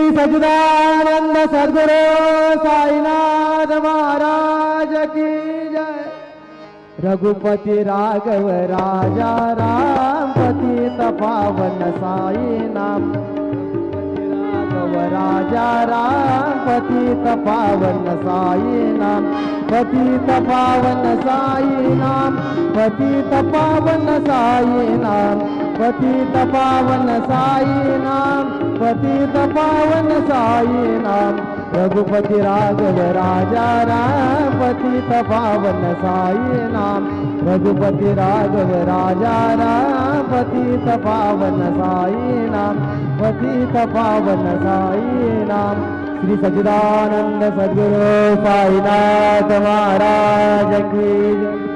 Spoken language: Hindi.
सच्चिदानंद सद्गुरु साईनाथ महाराज की जय। रघुपति राघव राजा राम पतित पावन साई नाम। राघव राजा राम पतित पावन साई नाम। पतित पावन साई नाम। पतित पावन साई नाम। पतित पावन साई नाम। पतित पावन साई नाम। रघुपति राघव राजा राम पतित पावन साई नाम। रघुपति राघव राजा राम पतित पावन साई नाम। पतित पावन साई नाम। श्री सच्चिदानंद सद्गुरु साईनाथ महाराज की जय।